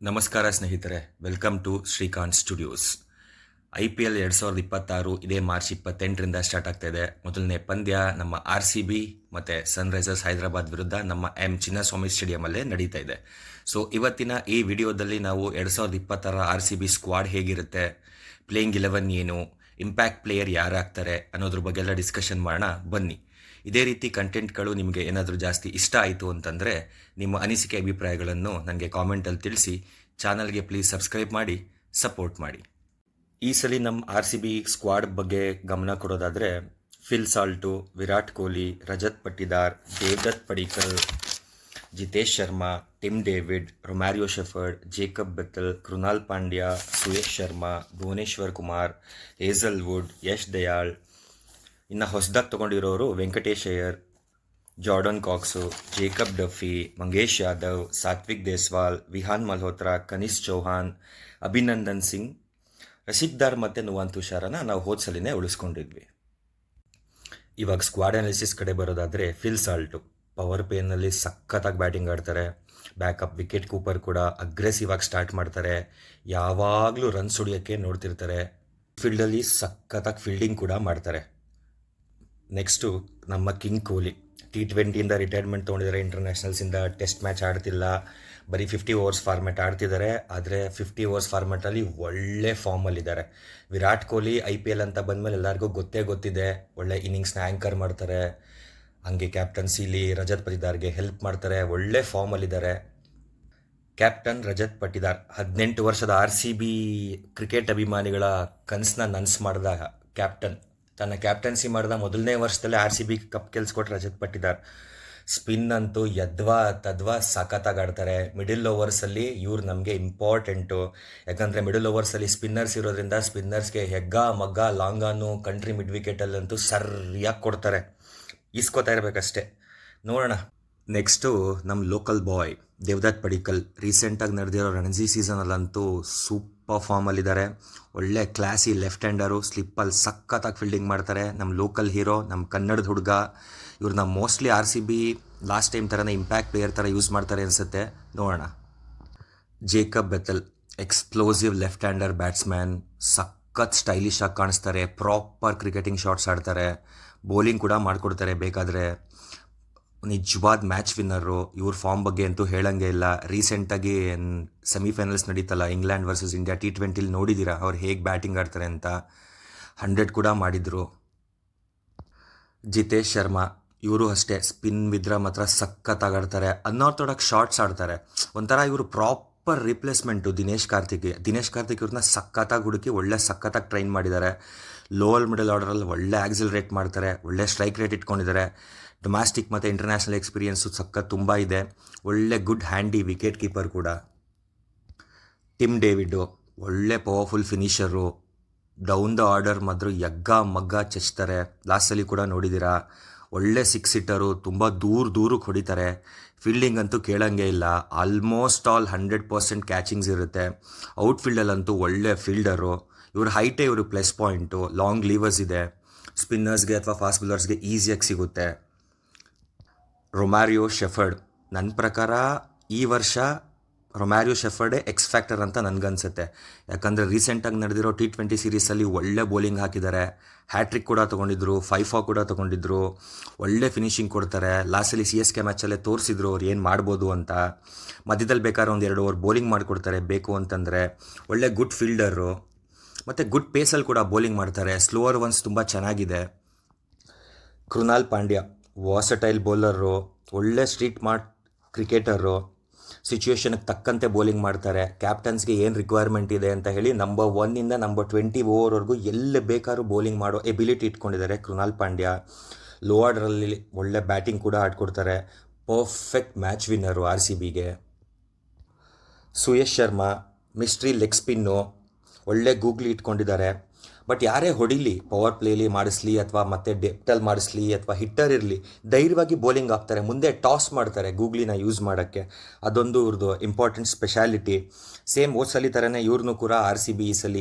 ನಮಸ್ಕಾರ ಸ್ನೇಹಿತರೆ, welcome to Srikanth studios. IPL 2026 ಇದೇ ಮಾರ್ಚ್ 28ರಿಂದ ಸ್ಟಾರ್ಟ್ ಆಗ್ತಾ ಇದೆ. ಮೊದಲನೇ ಪಂದ್ಯ ನಮ್ಮ RCB ಮತ್ತು ಸನ್ರೈಸರ್ಸ್ ಹೈದರಾಬಾದ್ ವಿರುದ್ಧ ನಮ್ಮ ಚಿನ್ನಸ್ವಾಮಿ ಸ್ಟೇಡಿಯಮಲ್ಲೇ ನಡೀತಾ ಇದೆ. ಸೊ ಇವತ್ತಿನ ಈ ವಿಡಿಯೋದಲ್ಲಿ ನಾವು 2026 RCB ಸ್ಕ್ವಾಡ್ ಹೇಗಿರುತ್ತೆ, ಪ್ಲೇಯಿಂಗ್ 11 ಏನು, ಇಂಪ್ಯಾಕ್ಟ್ ಪ್ಲೇಯರ್ ಯಾರಾಗ್ತಾರೆ ಅನ್ನೋದ್ರ ಬಗ್ಗೆ ಎಲ್ಲ ಡಿಸ್ಕಷನ್ ಮಾಡೋಣ ಬನ್ನಿ. ಇದೇ ರೀತಿ ಕಂಟೆಂಟ್ಗಳು ನಿಮಗೆ ಏನಾದರೂ ಜಾಸ್ತಿ ಇಷ್ಟ ಆಯಿತು ಅಂತಂದರೆ ನಿಮ್ಮ ಅನಿಸಿಕೆ ಅಭಿಪ್ರಾಯಗಳನ್ನು ನನಗೆ ಕಾಮೆಂಟಲ್ಲಿ ತಿಳಿಸಿ. ಚಾನಲ್ಗೆ ಪ್ಲೀಸ್ ಸಬ್ಸ್ಕ್ರೈಬ್ ಮಾಡಿ, ಸಪೋರ್ಟ್ ಮಾಡಿ. ಈ ಸಲ ನಮ್ಮ RCB ಸ್ಕ್ವಾಡ್ ಬಗ್ಗೆ ಗಮನ ಕೊಡೋದಾದರೆ Phil Salt, Virat Kohli, Rajat Patidar, Devdutt Padikkal, Jitesh Sharma, Tim David, Romario Shepherd, Jacob Bethell, Krunal Pandya, Suyash Sharma, Bhuvneshwar Kumar, Hazlewood, Yash Dayal. ಇನ್ನು ಹೊಸದಾಗಿ ತೊಗೊಂಡಿರೋರು Venkatesh Iyer, Jordan Cox, Jacob Duffy, Mangesh Yadav, Satvik Deswal, Vihaan Malhotra, Kanishk Chauhan, Abhinandan Singh, Rasikh Dar ಮತ್ತು ನುವಾನ್ ತುಷಾರನ ನಾವು ಹೋದ್ಸಲಿನೇ ಉಳಿಸ್ಕೊಂಡಿದ್ವಿ. ಇವಾಗ ಸ್ಕ್ವಾಡ್ ಅನಾಲಿಸಿಸ್ ಕಡೆ ಬರೋದಾದರೆ ಫಿಲ್ ಸಾಲ್ಟು ಪವರ್ ಪ್ಲೇನಲ್ಲಿ ಸಖತ್ತಾಗಿ ಬ್ಯಾಟಿಂಗ್ ಆಡ್ತಾರೆ. ಬ್ಯಾಕಪ್ ವಿಕೆಟ್ ಕೀಪರ್ ಕೂಡ ಅಗ್ರೆಸಿವ್ ಆಗಿ ಸ್ಟಾರ್ಟ್ ಮಾಡ್ತಾರೆ. ಯಾವಾಗಲೂ ರನ್ಸ್ ಹೊಡಿಯೋಕ್ಕೆ ನೋಡ್ತಿರ್ತಾರೆ. ಫೀಲ್ಡಲ್ಲಿ ಸಖತ್ತಾಗಿ ಫೀಲ್ಡಿಂಗ್ ಕೂಡ ಮಾಡ್ತಾರೆ. ನೆಕ್ಸ್ಟು ನಮ್ಮ ಕಿಂಗ್ ಕೊಹ್ಲಿ T20 ರಿಟೈರ್ಮೆಂಟ್ ತೊಗೊಂಡಿದ್ದಾರೆ. ಇಂಟರ್ನ್ಯಾಷನಲ್ಸಿಂದ ಟೆಸ್ಟ್ ಮ್ಯಾಚ್ ಆಡ್ತಿಲ್ಲ, ಬರೀ 50 ಓವರ್ಸ್ ಫಾರ್ಮ್ಯಾಟ್ ಆಡ್ತಿದ್ದಾರೆ. ಆದರೆ 50 ಓವರ್ಸ್ ಫಾರ್ಮ್ಯಾಟಲ್ಲಿ ಒಳ್ಳೆ ಫಾರ್ಮಲ್ಲಿದ್ದಾರೆ. ವಿರಾಟ್ ಕೊಹ್ಲಿ IPL ಅಂತ ಬಂದಮೇಲೆ ಎಲ್ಲರಿಗೂ ಗೊತ್ತಿದೆ, ಒಳ್ಳೆ ಇನ್ನಿಂಗ್ಸ್ನ ಆ್ಯಂಕರ್ ಮಾಡ್ತಾರೆ. ಹಂಗೆ ಕ್ಯಾಪ್ಟನ್ಸಿಲಿ ರಜತ್ ಪಟ್ಟಿದಾರ್ಗೆ ಹೆಲ್ಪ್ ಮಾಡ್ತಾರೆ. ಒಳ್ಳೆ ಫಾರ್ಮಲ್ಲಿದ್ದಾರೆ. ಕ್ಯಾಪ್ಟನ್ ರಜತ್ ಪಟ್ಟಿದಾರ್ 18 ವರ್ಷದ RCB ಕ್ರಿಕೆಟ್ ಅಭಿಮಾನಿಗಳ ಕನಸನ್ನ ನನಸು ಮಾಡಿದ ಕ್ಯಾಪ್ಟನ್. ತನ್ನ ಕ್ಯಾಪ್ಟನ್ಸಿ ಮಾಡಿದ ಮೊದಲನೇ ವರ್ಷದಲ್ಲೇ RCB ಕಪ್ ಗೆಲ್ಸ್ಕೊಟ್ರೆ ರಜತ್ ಪಟ್ಟಿದಾರ್. ಸ್ಪಿನ್ ಅಂತೂ ತದ್ವಾ ಸಖತ್ತಾಗಿ ಆಡ್ತಾರೆ. ಮಿಡಿಲ್ ಓವರ್ಸಲ್ಲಿ ಇವ್ರು ನಮಗೆ ಇಂಪಾರ್ಟೆಂಟು. ಯಾಕಂದರೆ ಮಿಡಿಲ್ ಓವರ್ಸಲ್ಲಿ ಸ್ಪಿನ್ನರ್ಸ್ ಇರೋದ್ರಿಂದ ಸ್ಪಿನ್ನರ್ಸ್ಗೆ ಹೆಗ್ಗ ಮಗ್ಗ ಲಾಂಗಾನು ಕಂಟ್ರಿ ಮಿಡ್ ವಿಕೆಟಲ್ಲಂತೂ ಸರಿಯಾಗಿ ಕೊಡ್ತಾರೆ. ಇಸ್ಕೋತಾ ಇರಬೇಕಷ್ಟೆ. ನೋಡೋಣ. ನೆಕ್ಸ್ಟು ನಮ್ಮ ಲೋಕಲ್ ಬಾಯ್ ದೇವದತ್ ಪಡಿಕ್ಕಲ್. ರೀಸೆಂಟಾಗಿ ನಡೆದಿರೋ ರಣಜಿ ಸೀಸನಲ್ಲಂತೂ ಸೂಪರ್ ಫಾರ್ಮಲ್ಲಿದ್ದಾರೆ. ಒಳ್ಳೆ ಕ್ಲಾಸಿ ಲೆಫ್ಟ್ ಹ್ಯಾಂಡರು, ಸ್ಲಿಪ್ಪಲ್ಲಿ ಸಖತ್ತಾಗಿ ಫೀಲ್ಡಿಂಗ್ ಮಾಡ್ತಾರೆ. ನಮ್ಮ ಲೋಕಲ್ ಹೀರೋ, ನಮ್ಮ ಕನ್ನಡದ ಹುಡುಗ. ಇವ್ರನ್ನ ಮೋಸ್ಟ್ಲಿ RCB ಲಾಸ್ಟ್ ಟೈಮ್ ಥರನೇ ಇಂಪ್ಯಾಕ್ಟ್ ಪ್ಲೇಯರ್ ಥರ ಯೂಸ್ ಮಾಡ್ತಾರೆ ಅನಿಸುತ್ತೆ. ನೋಡೋಣ. Jacob Bethell explosive left hander batsman. ಸಖತ್ ಸ್ಟೈಲಿಶ್ ಆಗಿ ಕಾಣಿಸ್ತಾರೆ. ಪ್ರಾಪರ್ ಕ್ರಿಕೆಟಿಂಗ್ ಶಾಟ್ಸ್ ಆಡ್ತಾರೆ. ಬೌಲಿಂಗ್ ಕೂಡ ಮಾಡಿಕೊಡ್ತಾರೆ ಬೇಕಾದರೆ. ನಿಜವಾದ ಮ್ಯಾಚ್ ವಿನ್ನರು. ಇವ್ರ ಫಾರ್ಮ್ ಬಗ್ಗೆ ಅಂತೂ ಹೇಳಂಗೆ ಇಲ್ಲ. ರೀಸೆಂಟಾಗಿ ಸೆಮಿಫೈನಲ್ಸ್ ನಡೀತಲ್ಲ, ಇಂಗ್ಲೆಂಡ್ ವರ್ಸಸ್ ಇಂಡಿಯಾ T20 ನೋಡಿದ್ದೀರಾ ಅವ್ರು ಹೇಗೆ ಬ್ಯಾಟಿಂಗ್ ಆಡ್ತಾರೆ ಅಂತ. 100 ಕೂಡ ಮಾಡಿದರು. ಜಿತೇಶ್ ಶರ್ಮಾ ಇವರು ಅಷ್ಟೇ, ಸ್ಪಿನ್ ವಿದ್ರ ಮಾತ್ರ ಸಖತ್ತಾಗಿ ಆಡ್ತಾರೆ. ಅನ್ಆರ್ಥೋಡಾಕ್ಸ್ ಶಾಟ್ಸ್ ಆಡ್ತಾರೆ. ಒಂಥರ ಇವರು ಪ್ರಾಪರ್ ರಿಪ್ಲೇಸ್ಮೆಂಟು ದಿನೇಶ್ ಕಾರ್ತಿಕ್ ಇವ್ರನ್ನ ಸಖತ್ತಾಗಿ ಹುಡುಕಿ ಸಖತ್ತಾಗಿ ಟ್ರೈನ್ ಮಾಡಿದ್ದಾರೆ. ಲೋವರ್ ಮಿಡಲ್ ಆರ್ಡರಲ್ಲಿ ಒಳ್ಳೆ ಆಕ್ಸಿಲರೇಟ್ ಮಾಡ್ತಾರೆ. ಒಳ್ಳೆ ಸ್ಟ್ರೈಕ್ ರೇಟ್ ಇಟ್ಕೊಂಡಿದ್ದಾರೆ. ಡೊಮ್ಯಾಸ್ಟಿಕ್ ಮತ್ತು ಇಂಟರ್ನ್ಯಾಷನಲ್ ಎಕ್ಸ್ಪೀರಿಯೆನ್ಸು ಸಖತ್ ತುಂಬ ಇದೆ. ಒಳ್ಳೆ ಗುಡ್ ಹ್ಯಾಂಡಿ ವಿಕೆಟ್ ಕೀಪರ್ ಕೂಡ. ಟಿಮ್ ಡೇವಿಡ್ಡು ಒಳ್ಳೆ ಪವರ್ಫುಲ್ ಫಿನಿಷರು. ಡೌನ್ ದ ಆರ್ಡರ್ ಮಾತ್ರ ಯಗ್ಗ ಮಗ್ಗ ಚೆಚ್ತಾರೆ. ಲಾಸ್ಟಲ್ಲಿ ಕೂಡ ನೋಡಿದ್ದೀರಾ. ಒಳ್ಳೆ ಸಿಕ್ಸ್ ಹಿಟ್ಟರು, ತುಂಬ ದೂರಕ್ಕೆ ಹೊಡಿತಾರೆ. ಫೀಲ್ಡಿಂಗ್ ಅಂತೂ ಕೇಳಂಗೆ ಇಲ್ಲ. ಆಲ್ಮೋಸ್ಟ್ ಆಲ್ 100% ಕ್ಯಾಚಿಂಗ್ಸ್ ಇರುತ್ತೆ. ಔಟ್ಫೀಲ್ಡಲ್ಲಂತೂ ಒಳ್ಳೆ ಫೀಲ್ಡರು. ಇವ್ರ ಹೈಟೇ ಇವರು ಪ್ಲಸ್ ಪಾಯಿಂಟು. ಲಾಂಗ್ ಲೀವರ್ಸ್ ಇದೆ. ಸ್ಪಿನ್ನರ್ಸ್ಗೆ ಅಥವಾ ಫಾಸ್ಟ್ ಬೌಲರ್ಸ್ಗೆ ಈಸಿಯಾಗಿ ಸಿಗುತ್ತೆ. ರೊಮ್ಯಾರಿಯೋ ಶೆಫರ್ಡ್ ನನ್ನ ಪ್ರಕಾರ ಈ ವರ್ಷ ರೊಮ್ಯಾರಿಯೋ ಶೆಫರ್ಡೇ ಎಕ್ಸ್ ಫ್ಯಾಕ್ಟರ್ ಅಂತ ನನಗನ್ಸುತ್ತೆ. ಯಾಕಂದರೆ ರೀಸೆಂಟಾಗಿ ನಡೆದಿರೋ T20 ಸೀರೀಸಲ್ಲಿ ಒಳ್ಳೆ ಬೌಲಿಂಗ್ ಹಾಕಿದ್ದಾರೆ. ಹ್ಯಾಟ್ರಿಕ್ ಕೂಡ ತೊಗೊಂಡಿದ್ರು, 5 ಕೂಡ ತೊಗೊಂಡಿದ್ರು. ಒಳ್ಳೆ ಫಿನಿಷಿಂಗ್ ಕೊಡ್ತಾರೆ. ಲಾಸ್ಟಲ್ಲಿ CSK ಮ್ಯಾಚಲ್ಲೇ ತೋರಿಸಿದ್ರು ಅವ್ರು ಏನು ಮಾಡ್ಬೋದು ಅಂತ. ಮಧ್ಯದಲ್ಲಿ ಬೇಕಾದ್ರೆ 1-2 ಓವರ್ ಬೌಲಿಂಗ್ ಮಾಡಿಕೊಡ್ತಾರೆ ಬೇಕು ಅಂತಂದರೆ. ಒಳ್ಳೆ ಗುಡ್ ಫೀಲ್ಡರು ಮತ್ತು ಗುಡ್ ಪೇಸಲ್ಲಿ ಕೂಡ ಬೌಲಿಂಗ್ ಮಾಡ್ತಾರೆ. ಸ್ಲೋವರ್ ಒನ್ಸ್ ತುಂಬ ಚೆನ್ನಾಗಿದೆ. ಕೃನಾಲ್ ಪಾಂಡ್ಯ ವಾಸಟೈಲ್ ಬೌಲರು, ಒಳ್ಳೆ ಸ್ಟ್ರೀಟ್ ಕ್ರಿಕೆಟರು. ಸಿಚುವೇಶನ್ಗೆ ತಕ್ಕಂತೆ ಬೌಲಿಂಗ್ ಮಾಡ್ತಾರೆ. ಕ್ಯಾಪ್ಟನ್ಸ್ಗೆ ಏನು ರಿಕ್ವೈರ್ಮೆಂಟ್ ಇದೆ ಅಂತ ಹೇಳಿ ನಂಬರ್ 1ಇಂದ ನಂಬರ್ 20 ಓವರ್ವರೆಗೂ ಎಲ್ಲಿ ಬೇಕಾದ್ರೂ ಬೌಲಿಂಗ್ ಮಾಡೋ ಎಬಿಲಿಟಿ ಇಟ್ಕೊಂಡಿದ್ದಾರೆ ಕೃನಾಲ್ ಪಾಂಡ್ಯ. ಲೋ ಆರ್ಡರಲ್ಲಿ ಒಳ್ಳೆ ಬ್ಯಾಟಿಂಗ್ ಕೂಡ ಆಡ್ಕೊಡ್ತಾರೆ. ಪರ್ಫೆಕ್ಟ್ ಮ್ಯಾಚ್ ವಿನ್ನರು RCBಗೆ. Suyash Sharma mystery leg spin, ಒಳ್ಳೆ ಗೂಗ್ಲಿ ಇಟ್ಕೊಂಡಿದ್ದಾರೆ. ಬಟ್ ಯಾರೇ ಹೊಡಿಲಿ, ಪವರ್ ಪ್ಲೇಲಿ ಮಾಡಿಸ್ಲಿ ಅಥವಾ ಮತ್ತೆ ಡೆಪ್ಟಲ್ಲಿ ಮಾಡಿಸ್ಲಿ ಅಥವಾ ಹಿಟ್ಟರ್ ಇರಲಿ, ಧೈರ್ಯವಾಗಿ ಬೌಲಿಂಗ್ ಹಾಕ್ತಾರೆ. ಮುಂದೆ ಟಾಸ್ ಮಾಡ್ತಾರೆ ಗೂಗ್ಲಿನ ಯೂಸ್ ಮಾಡೋಕ್ಕೆ. ಅದೊಂದು ಇವ್ರದ್ದು ಇಂಪಾರ್ಟೆಂಟ್ ಸ್ಪೆಷಾಲಿಟಿ. ಸೇಮ್ ಓದ್ಸಲಿ ಥರನೇ ಇವ್ರನ್ನೂ ಕೂಡ RCB ಈ ಸಲ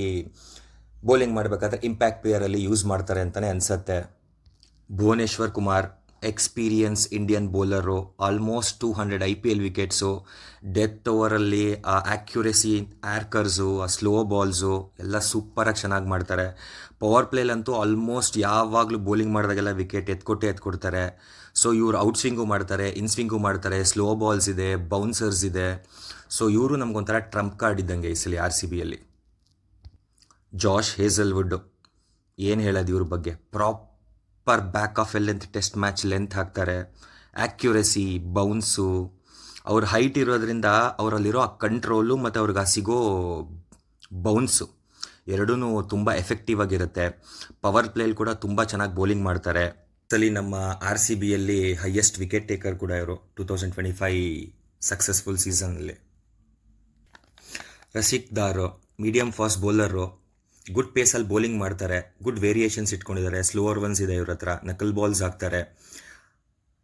ಬೌಲಿಂಗ್ ಮಾಡಬೇಕಾದ್ರೆ ಇಂಪ್ಯಾಕ್ಟ್ ಪ್ಲೇಯರಲ್ಲಿ ಯೂಸ್ ಮಾಡ್ತಾರೆ ಅಂತಲೇ ಅನಿಸುತ್ತೆ. Bhuvneshwar Kumar experience Indian bowler, almost 200 IPL wickets, death ಓವರಲ್ಲಿ ಆ ಆ್ಯಕ್ಯುರೆಸಿ, ಆ್ಯರ್ಕರ್ಸು, ಆ ಸ್ಲೋ ಬಾಲ್ಸು ಎಲ್ಲ ಸೂಪರಾಗಿ ಚೆನ್ನಾಗಿ ಮಾಡ್ತಾರೆ. ಪವರ್ ಪ್ಲೇಲಂತೂ ಆಲ್ಮೋಸ್ಟ್ ಯಾವಾಗಲೂ ಬೌಲಿಂಗ್ ಮಾಡಿದಾಗೆಲ್ಲ ವಿಕೆಟ್ ಎತ್ಕೊಡ್ತಾರೆ. ಸೊ ಇವರು ಔಟ್ ಸ್ವಿಂಗು ಮಾಡ್ತಾರೆ, ಇನ್ ಸ್ವಿಂಗು ಮಾಡ್ತಾರೆ, ಸ್ಲೋ ಬಾಲ್ಸ್ ಇದೆ, ಬೌನ್ಸರ್ಸ್ ಇದೆ. ಸೊ ಇವರು ನಮಗೊಂಥರ ಟ್ರಂಪ್ ಕಾರ್ಡ್ ಇದ್ದಂಗೆ ಈ ಸಲ RCBಯಲ್ಲಿ. ಜಾಶ್ ಹೇಸಲ್ವುಡ್, ಏನು ಹೇಳೋದು ಇವ್ರ ಬಗ್ಗೆ. Proper back of length test match length ಹಾಕ್ತಾರೆ. ಆ್ಯಕ್ಯುರೆಸಿ, ಬೌನ್ಸು, ಅವ್ರ ಹೈಟ್ ಇರೋದ್ರಿಂದ ಅವರಲ್ಲಿರೋ ಆ ಕಂಟ್ರೋಲು ಮತ್ತು ಅವ್ರಿಗೆ ಆ ಸಿಗೋ ಬೌನ್ಸು ಎರಡೂ ತುಂಬ ಎಫೆಕ್ಟಿವ್ ಆಗಿರುತ್ತೆ. ಪವರ್ ಪ್ಲೇಲಿ ಕೂಡ ತುಂಬ ಚೆನ್ನಾಗಿ ಬೌಲಿಂಗ್ ಮಾಡ್ತಾರೆ. ಸಲಿ ನಮ್ಮ RCBಯಲ್ಲಿ ಹೈಯೆಸ್ಟ್ ವಿಕೆಟ್ ಟೇಕರ್ ಕೂಡ ಇವರು 2025 ಸಕ್ಸಸ್ಫುಲ್ ಸೀಸನಲ್ಲಿ. Rasikh Dar medium fast bowler, good ಪೇಸಲ್ಲಿ ಬೌಲಿಂಗ್ ಮಾಡ್ತಾರೆ, ಗುಡ್ ವೇರಿಯೇಷನ್ಸ್ ಇಟ್ಕೊಂಡಿದ್ದಾರೆ, ಸ್ಲೋವರ್ ಒನ್ಸ್ ಇದೆ ಇವ್ರ ಹತ್ರ, ನಕಲ್ ಬಾಲ್ಸ್ ಹಾಕ್ತಾರೆ,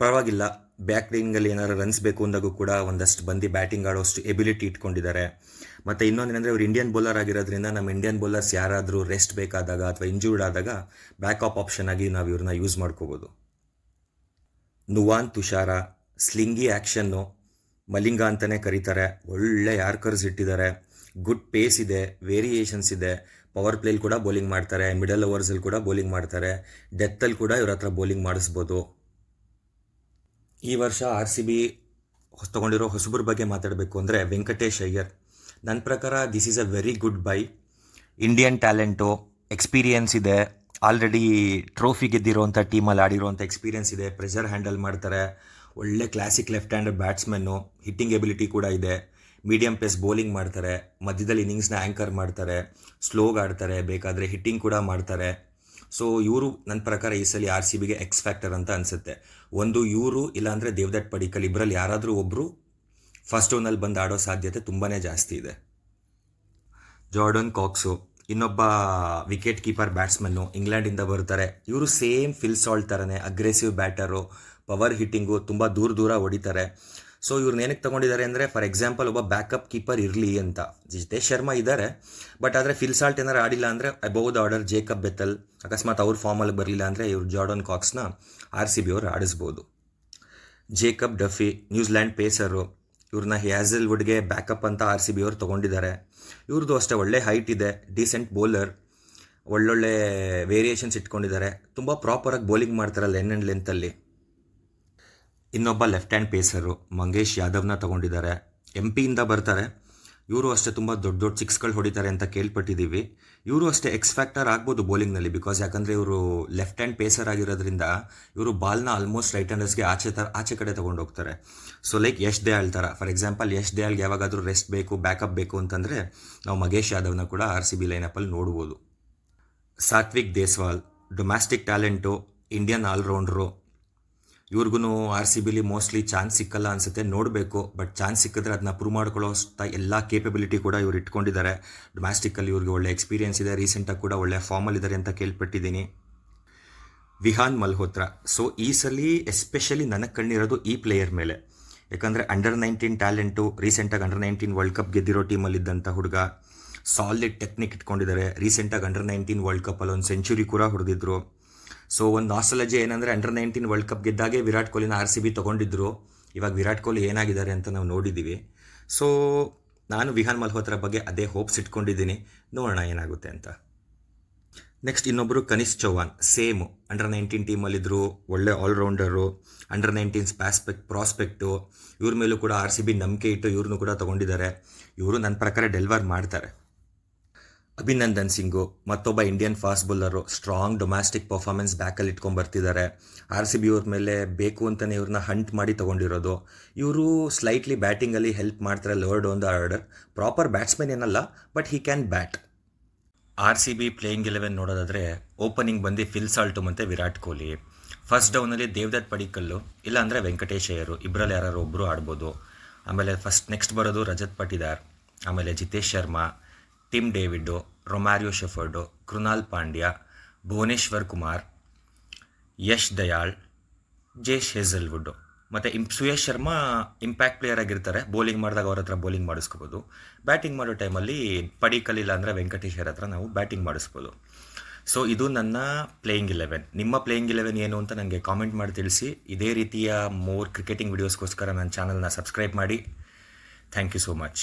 ಪರವಾಗಿಲ್ಲ. ಬ್ಯಾಟಿಂಗಲ್ಲಿ ಏನಾದ್ರು ರನ್ಸ್ ಬೇಕು ಅಂದಾಗೂ ಕೂಡ ಒಂದಷ್ಟು ಬಂದು ಬ್ಯಾಟಿಂಗ್ ಆಡೋಷ್ಟು ಎಬಿಲಿಟಿ ಇಟ್ಕೊಂಡಿದ್ದಾರೆ. ಮತ್ತು ಇನ್ನೊಂದೇನೆಂದರೆ ಇವ್ರು ಇಂಡಿಯನ್ ಬೌಲರ್ ಆಗಿರೋದ್ರಿಂದ ನಮ್ಮ ಇಂಡಿಯನ್ ಬೌಲರ್ಸ್ ಯಾರಾದರೂ ರೆಸ್ಟ್ ಬೇಕಾದಾಗ ಅಥವಾ ಇಂಜೂರ್ಡ್ ಆದಾಗ ಬ್ಯಾಕಪ್ ಆಪ್ಷನ್ ಆಗಿ ನಾವು ಇವ್ರನ್ನ ಯೂಸ್ ಮಾಡ್ಕೋಬೋದು. ನುವಾನ್ ತುಷಾರ, ಸ್ಲಿಂಗಿ ಆ್ಯಕ್ಷನ್ನು, ಮಲಿಂಗ ಅಂತಲೇ ಕರೀತಾರೆ, ಒಳ್ಳೆ ಯಾರ್ಕರ್ಸ್ ಇಟ್ಟಿದ್ದಾರೆ, ಗುಡ್ ಪೇಸ್ ಇದೆ, ವೇರಿಯೇಷನ್ಸ್ ಇದೆ. ಪವರ್ ಪ್ಲೇಲಿ ಕೂಡ ಬೌಲಿಂಗ್ ಮಾಡ್ತಾರೆ, ಮಿಡಲ್ ಓವರ್ಸಲ್ಲಿ ಕೂಡ ಬೌಲಿಂಗ್ ಮಾಡ್ತಾರೆ, ಡೆತ್ತಲ್ಲಿ ಕೂಡ ಇವ್ರ ಹತ್ರ ಬೌಲಿಂಗ್ ಮಾಡಿಸ್ಬೋದು. ಈ ವರ್ಷ RCB ತೊಗೊಂಡಿರೋ ಹೊಸಬ್ರ ಬಗ್ಗೆ ಮಾತಾಡಬೇಕು ಅಂದರೆ ವೆಂಕಟೇಶ್ ಅಯ್ಯರ್. ನನ್ನ ಪ್ರಕಾರ this is a very good buy. Indian talent, experience ಇದೆ, ಆಲ್ರೆಡಿ ಟ್ರೋಫಿ ಗೆದ್ದಿರೋಂಥ ಟೀಮಲ್ಲಿ ಆಡಿರೋಂಥ ಎಕ್ಸ್ಪೀರಿಯನ್ಸ್ ಇದೆ, ಪ್ರೆಷರ್ ಹ್ಯಾಂಡಲ್ ಮಾಡ್ತಾರೆ, ಒಳ್ಳೆ classic left hand batsman, hitting ability ಕೂಡ ಇದೆ, ಮೀಡಿಯಮ್ ಪೇಸ್ ಬೌಲಿಂಗ್ ಮಾಡ್ತಾರೆ, ಮಧ್ಯದಲ್ಲಿ ಇನ್ನಿಂಗ್ಸ್ನ ಆ್ಯಂಕರ್ ಮಾಡ್ತಾರೆ, ಸ್ಲೋಗ್ ಆಡ್ತಾರೆ, ಬೇಕಾದರೆ ಹಿಟ್ಟಿಂಗ್ ಕೂಡ ಮಾಡ್ತಾರೆ. ಸೊ ಇವರು ನನ್ನ ಪ್ರಕಾರ ಈ ಸಲ RCBಗೆ ಎಕ್ಸ್ ಫ್ಯಾಕ್ಟರ್ ಅಂತ ಅನಿಸುತ್ತೆ. ಒಂದು ಇವರು ಇಲ್ಲಾಂದರೆ ದೇವದತ್ ಪಡಿಕ್ಕಲ್, ಇಬ್ಬರಲ್ಲಿ ಯಾರಾದರೂ ಒಬ್ಬರು ಫಸ್ಟ್ ಡೌನಲ್ಲಿ ಬಂದು ಆಡೋ ಸಾಧ್ಯತೆ ತುಂಬಾ ಜಾಸ್ತಿ ಇದೆ. ಜಾರ್ಡನ್ ಕಾಕ್ಸು, ಇನ್ನೊಬ್ಬ ವಿಕೆಟ್ ಕೀಪರ್ ಬ್ಯಾಟ್ಸ್ಮನ್ನು, ಇಂಗ್ಲೆಂಡಿಂದ ಬರ್ತಾರೆ. ಇವರು ಸೇಮ್ ಫಿಲ್ ಸಾಲ್ಟ್ ಥರನೇ ಅಗ್ರೆಸಿವ್ ಬ್ಯಾಟರು, ಪವರ್ ಹಿಟ್ಟಿಂಗು, ತುಂಬ ದೂರ ಹೊಡಿತಾರೆ. ಸೊ ಇವ್ರನ್ನ ಏನಕ್ಕೆ ತೊಗೊಂಡಿದ್ದಾರೆ ಅಂದರೆ, ಫಾರ್ ಎಕ್ಸಾಂಪಲ್ ಒಬ್ಬ ಬ್ಯಾಕಪ್ ಕೀಪರ್ ಇರಲಿ ಅಂತ. ಜಿತೇಶ್ ಶರ್ಮಾ ಇದ್ದಾರೆ, ಬಟ್ ಆದರೆ ಫಿಲ್ ಸಾಲ್ಟ್ ಏನಾರು ಆಡಿಲ್ಲ ಅಂದರೆ above the order Jacob Bethell, ಅಕಸ್ಮಾತ್ ಅವ್ರ ಫಾರ್ಮಲ್ಲಿ ಬರಲಿಲ್ಲ ಅಂದರೆ ಇವ್ರು ಜಾರ್ಡನ್ ಕಾಕ್ಸ್ನ RCB ಅವರು ಆಡಿಸ್ಬೋದು. ಜೇಕಬ್ ಡಫಿ, ನ್ಯೂಜಿಲ್ಯಾಂಡ್ ಪೇಸರು, ಇವ್ರನ್ನ ಹ್ಯಾಸಲ್ವುಡ್ಗೆ ಬ್ಯಾಕಪ್ ಅಂತ RCB ಅವರು ತೊಗೊಂಡಿದ್ದಾರೆ. ಇವ್ರದ್ದು ಅಷ್ಟೇ ಒಳ್ಳೆ ಹೈಟ್ ಇದೆ, ಡೀಸೆಂಟ್ ಬೌಲರ್, ಒಳ್ಳೊಳ್ಳೆ ವೇರಿಯೇಷನ್ಸ್ ಇಟ್ಕೊಂಡಿದ್ದಾರೆ, ತುಂಬ ಪ್ರಾಪರಾಗಿ ಬೌಲಿಂಗ್ ಮಾಡ್ತಾರೆ ಲೆನ್ ಆ್ಯಂಡ್ ಲೆಂತಲ್ಲಿ. ಇನ್ನೊಬ್ಬ ಲೆಫ್ಟ್ ಹ್ಯಾಂಡ್ ಪೇಸರು ಮಂಗೇಶ್ ಯಾದವ್ನ ತೊಗೊಂಡಿದ್ದಾರೆ, MP ಇಂದ ಬರ್ತಾರೆ. ಇವರು ಅಷ್ಟೇ ತುಂಬ ದೊಡ್ಡ ಸಿಕ್ಸ್ಗಳು ಹೊಡಿತಾರೆ ಅಂತ ಕೇಳ್ಪಟ್ಟಿದ್ದೀವಿ. ಇವರು ಅಷ್ಟೇ ಎಕ್ಸ್ ಫ್ಯಾಕ್ಟರ್ ಆಗ್ಬೋದು ಬೌಲಿಂಗ್ನಲ್ಲಿ, ಬಿಕಾಸ್ ಯಾಕಂದರೆ ಇವರು ಲೆಫ್ಟ್ ಹ್ಯಾಂಡ್ ಪೇಸರ್ ಆಗಿರೋದ್ರಿಂದ ಇವರು ಬಾಲ್ನ ಆಲ್ಮೋಸ್ಟ್ ರೈಟ್ ಹ್ಯಾಂಡರ್ಸ್ಗೆ ಆಚೆ ಕಡೆ ತೊಗೊಂಡು ಹೋಗ್ತಾರೆ. ಸೊ ಲೈಕ್ ಯಶ್ ದಯಾಳ್ ಥರ. ಫಾರ್ ಎಕ್ಸಾಂಪಲ್ ಯಶ್ ದಯಾಳ್ಗೆ ಯಾವಾಗಾದರೂ ರೆಸ್ಟ್ ಬೇಕು, ಬ್ಯಾಕಪ್ ಬೇಕು ಅಂತಂದರೆ ನಾವು ಮಂಗೇಶ್ ಯಾದವ್ನ ಕೂಡ RCB ಲೈನಪ್ಪಲ್ಲಿ ನೋಡ್ಬೋದು. Satvik Deswal, domestic talent, Indian allrounder. ಇವ್ರಿಗೂ RCBಲಿ ಮೋಸ್ಟ್ಲಿ ಚಾನ್ಸ್ ಸಿಕ್ಕಲ್ಲ ಅನಿಸುತ್ತೆ, ನೋಡಬೇಕು. ಬಟ್ ಚಾನ್ಸ್ ಸಿಕ್ಕಿದ್ರೆ ಅದನ್ನ ಪ್ರೂವ್ ಮಾಡ್ಕೊಳ್ಳೋ ಎಲ್ಲ ಕೇಪಬಿಲಿಟಿ ಕೂಡ ಇವ್ರು ಇಟ್ಕೊಂಡಿದ್ದಾರೆ. ಡೊಮ್ಯಾಸ್ಟಿಕ್ಕಲ್ಲಿ ಇವ್ರಿಗೆ ಒಳ್ಳೆ ಎಕ್ಸ್ಪೀರಿಯನ್ಸ್ ಇದೆ, ರೀಸೆಂಟಾಗಿ ಕೂಡ ಒಳ್ಳೆ ಫಾರ್ಮಲ್ಲಿದ್ದಾರೆ ಅಂತ ಕೇಳ್ಪಟ್ಟಿದ್ದೀನಿ. ವಿಹಾನ್ ಮಲ್ಹೋತ್ರಾ. ಸೊ ಈ ಸಲ ಎಸ್ಪೆಷಲಿ ನನಗೆ ಕಂಡಿರೋದು ಈ ಪ್ಲೇಯರ್ ಮೇಲೆ, ಯಾಕಂದರೆ ಅಂಡರ್-19 ಟ್ಯಾಲೆಂಟು, ರೀಸೆಂಟಾಗಿ ಅಂಡರ್-19 ವರ್ಲ್ಡ್ ಕಪ್ ಗೆದ್ದಿರೋ ಟೀಮಲ್ಲಿದ್ದಂಥ ಹುಡುಗ, ಸಾಲಿಡ್ ಟೆಕ್ನಿಕ್ ಇಟ್ಕೊಂಡಿದ್ದಾರೆ. ರೀಸೆಂಟಾಗಿ ಅಂಡರ್-19 ವರ್ಲ್ಡ್ ಕಪ್ಪಲ್ಲಿ ಒಂದು ಸೆಂಚುರಿ ಕೂಡ ಹೊಡೆದಿದ್ರು. ಸೊ ಒಂದು ನಾಸ್ಟಾಲಜಿ ಏನಂದರೆ ಅಂಡರ್-19 ವರ್ಲ್ಡ್ ಕಪ್ ಗೆದ್ದಾಗೆ ವಿರಾಟ್ ಕೊಹ್ಲಿನ RCB ತೊಗೊಂಡಿದ್ರು. ಇವಾಗ ವಿರಾಟ್ ಕೊಹ್ಲಿ ಏನಾಗಿದ್ದಾರೆ ಅಂತ ನಾವು ನೋಡಿದ್ದೀವಿ. ಸೊ ನಾನು ವಿಹಾನ್ ಮಲ್ಹೋತ್ರಾ ಬಗ್ಗೆ ಅದೇ ಹೋಪ್ಸ್ ಇಟ್ಕೊಂಡಿದ್ದೀನಿ, ನೋಡೋಣ ಏನಾಗುತ್ತೆ ಅಂತ. ನೆಕ್ಸ್ಟ್ ಇನ್ನೊಬ್ಬರು ಕನಿಷ್ ಚೌಹಾನ್, ಸೇಮು ಅಂಡರ್-19 ಟೀಮಲ್ಲಿದ್ದರು, ಒಳ್ಳೆ ಆಲ್ರೌಂಡರು, ಅಂಡರ್-19 ಪ್ರಾಸ್ಪೆಕ್ಟು. ಇವ್ರ ಮೇಲೂ ಕೂಡ RCB ನಂಬಿಕೆ ಇಟ್ಟು ಇವ್ರನ್ನೂ ಕೂಡ ತೊಗೊಂಡಿದ್ದಾರೆ. ಇವರು ನನ್ನ ಪ್ರಕಾರ ಡೆಲಿವರ್ ಮಾಡ್ತಾರೆ. ಅಭಿನಂದನ್ ಸಿಂಗು, ಮತ್ತೊಬ್ಬ Indian fast bowler, strong domestic performance ಬ್ಯಾಕಲ್ಲಿ ಇಟ್ಕೊಂಡು ಬರ್ತಿದ್ದಾರೆ. RCB ಅವ್ರ ಮೇಲೆ ಬೇಕು ಅಂತಲೇ ಇವ್ರನ್ನ ಹಂಟ್ ಮಾಡಿ ತೊಗೊಂಡಿರೋದು. ಇವರು ಸ್ಲೈಟ್ಲಿ ಬ್ಯಾಟಿಂಗಲ್ಲಿ ಹೆಲ್ಪ್ ಮಾಡ್ತಾರೆ, lower down the order. Proper batsman ಏನಲ್ಲ, but he can bat. RCB playing 11 ನೋಡೋದಾದರೆ ಓಪನಿಂಗ್ ಬಂದು ಫಿಲ್ ಸಾಲ್ಟು ಮತ್ತು ವಿರಾಟ್ ಕೊಹ್ಲಿ. ಫಸ್ಟ್ ಡೌನಲ್ಲಿ ದೇವದತ್ ಪಡಿಕ್ಕಲ್ಲು, ಇಲ್ಲಾಂದರೆ ವೆಂಕಟೇಶ್ ಅಯ್ಯರು, ಇಬ್ಬರಲ್ಲಿ ಯಾರು ಒಬ್ಬರು ಆಡ್ಬೋದು. ಆಮೇಲೆ ನೆಕ್ಸ್ಟ್ ಬರೋದು ರಜತ್ ಪಟಿದಾರ್, ಆಮೇಲೆ ಜಿತೇಶ್ ಶರ್ಮಾ, ಟಿಮ್ ಡೇವಿಡ್ಡು, ರೊಮ್ಯಾರಿಯೋ ಶೆಫರ್ಡು, ಕೃನಾಲ್ ಪಾಂಡ್ಯ, ಭುವನೇಶ್ವರ್ ಕುಮಾರ್, ಯಶ್ ದಯಾಳ್, ಜೇಶ್ ಹೇಸಲ್ವುಡ್ಡು. ಮತ್ತು ಸುಯೇಶ್ ಶರ್ಮಾ ಇಂಪ್ಯಾಕ್ಟ್ ಪ್ಲೇಯರ್ ಆಗಿರ್ತಾರೆ, ಬೌಲಿಂಗ್ ಮಾಡಿದಾಗ ಅವ್ರ ಹತ್ರ ಬೌಲಿಂಗ್ ಮಾಡಿಸ್ಕೋಬೋದು. ಬ್ಯಾಟಿಂಗ್ ಮಾಡೋ ಟೈಮಲ್ಲಿ ಪಡಿಕ್ಕಲ್ ಇಲ್ಲ ಅಂದರೆ ವೆಂಕಟೇಶ್ ಹತ್ರ ನಾವು ಬ್ಯಾಟಿಂಗ್ ಮಾಡಿಸ್ಬೋದು. ಸೊ ಇದು ನನ್ನ ಪ್ಲೇಯಿಂಗ್ 11. ನಿಮ್ಮ ಪ್ಲೇಯಿಂಗ್ 11 ಏನು ಅಂತ ನನಗೆ ಕಾಮೆಂಟ್ ಮಾಡಿ ತಿಳಿಸಿ. ಇದೇ ರೀತಿಯ ಮೋರ್ ಕ್ರಿಕೆಟಿಂಗ್ ವಿಡಿಯೋಸ್ಗೋಸ್ಕರ ನನ್ನ ಚಾನಲ್ನ ಸಬ್ಸ್ಕ್ರೈಬ್ ಮಾಡಿ. Thank you so much.